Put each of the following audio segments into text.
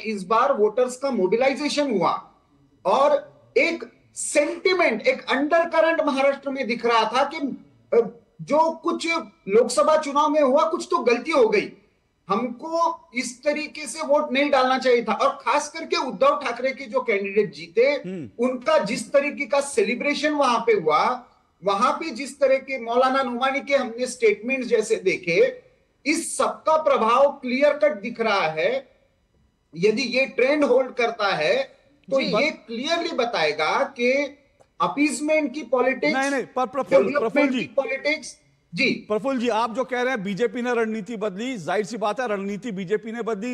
इस बार वोटर्स का मोबिलाइजेशन हुआ और एक सेंटिमेंट, एक अंडरकरंट महाराष्ट्र में दिख रहा था कि जो कुछ लोकसभा चुनाव में हुआ, कुछ तो गलती हो गई, हमको इस तरीके से वोट नहीं डालना चाहिए था। और खास करके उद्धव ठाकरे के जो कैंडिडेट जीते, उनका जिस तरीके का सेलिब्रेशन वहां पे हुआ, वहां पे जिस तरह के मौलाना नुमानी के हमने स्टेटमेंट जैसे देखे, इस सबका प्रभाव क्लियर कट दिख रहा है। यदि ये ट्रेंड होल्ड करता है तो ये क्लियरली बताएगा कि अपीजमेंट की नहीं पॉलिटिक्स, नहीं, पर प्रफुल्ल डेवलपमेंट जी, की पॉलिटिक्स। जी प्रफुल्ल जी, आप जो कह रहे हैं बीजेपी ने रणनीति बदली, जाहिर सी बात है रणनीति बीजेपी ने बदली।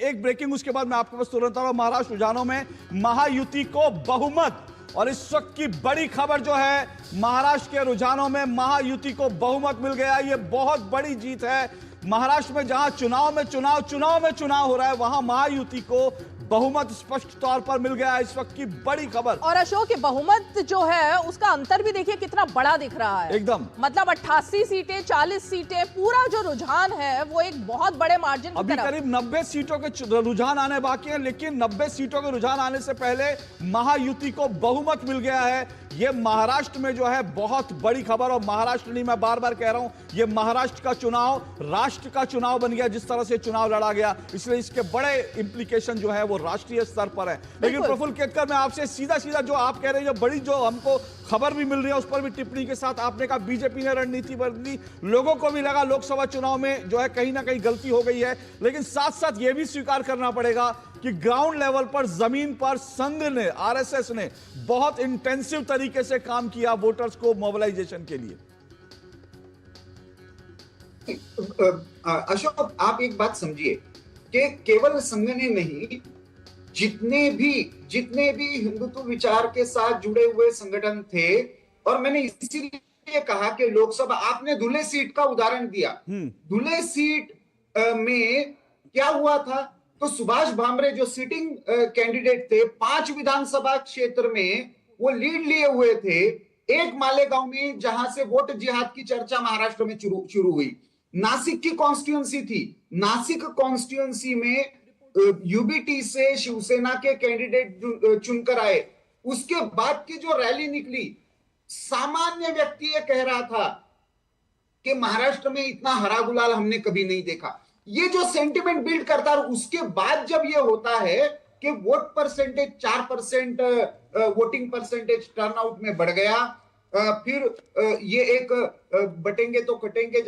एक ब्रेकिंग, उसके बाद मैं आपके पास तुरंत आ रहा हूं। महाराष्ट्र रुझानों में महायुति को बहुमत, और इस वक्त की बड़ी खबर जो है, महाराष्ट्र के रुझानों में महायुति को बहुमत मिल गया। यह बहुत बड़ी जीत है महाराष्ट्र में, जहां चुनाव में चुनाव हो रहा है, वहां महायुति को बहुमत स्पष्ट तौर पर मिल गया। इस वक्त की बड़ी खबर। और अशोक, ये बहुमत जो है उसका अंतर भी देखिए कितना बड़ा दिख रहा है एकदम, मतलब 88 सीटें, 40 सीटें, पूरा जो रुझान है वो एक बहुत बड़े मार्जिन अभी करीब 90 सीटों के रुझान आने बाकी हैं, लेकिन 90 सीटों के रुझान आने से पहले महायुति को बहुमत मिल गया है। यह महाराष्ट्र में जो है बहुत बड़ी खबर। और महाराष्ट्र नहीं, मैं बार बार कह रहा हूं, यह महाराष्ट्र का चुनाव राष्ट्र का चुनाव बन गया, जिस तरह से चुनाव लड़ा गया, इसलिए इसके बड़े इंप्लीकेशन जो है वो राष्ट्रीय स्तर पर है। लेकिन प्रफुल्ल केतकर, मैं आपसे सीधा सीधा जो आप कह रहे हैं, जो बड़ी जो हमको खबर भी मिल रही है, उस पर भी टिप्पणी के साथ आपने कहा बीजेपी ने रणनीति बदली, लोगों को भी लगा लोकसभा चुनाव में जो है कहीं ना कहीं गलती हो गई है, लेकिन साथ साथ यह भी स्वीकार करना पड़ेगा कि ग्राउंड लेवल पर, जमीन पर संघ ने, आरएसएस ने बहुत इंटेंसिव तरीके से काम किया वोटर्स को मोबिलाइजेशन के लिए। अशोक, आप एक बात समझिए कि केवल संघ ने नहीं, जितने भी हिंदुत्व विचार के साथ जुड़े हुए संगठन थे, और मैंने इसीलिए कहा कि लोकसभा, आपने धुले सीट का उदाहरण दिया, धुले सीट में क्या हुआ था, तो सुभाष भामरे जो सिटिंग कैंडिडेट थे, 5 विधानसभा क्षेत्र में वो लीड लिए हुए थे। एक मालेगांव में, जहां से वोट जिहाद की चर्चा महाराष्ट्र में शुरू हुई, नासिक की कॉन्स्टिट्यूंसी थी, नासिक कॉन्स्टिट्यूंसी में यूबीटी से शिवसेना के कैंडिडेट चुनकर आए। उसके बाद की जो रैली निकली, सामान्य व्यक्ति ये कह रहा था कि महाराष्ट्र में इतना हरा गुलाल हमने कभी नहीं देखा। ये जो सेंटिमेंट बिल्ड करता है, उसके बाद जब ये होता है कि vote percentage 4%, voting percentage turnout में बढ़ गया, फिर ये एक बटेंगे तो कटेंगे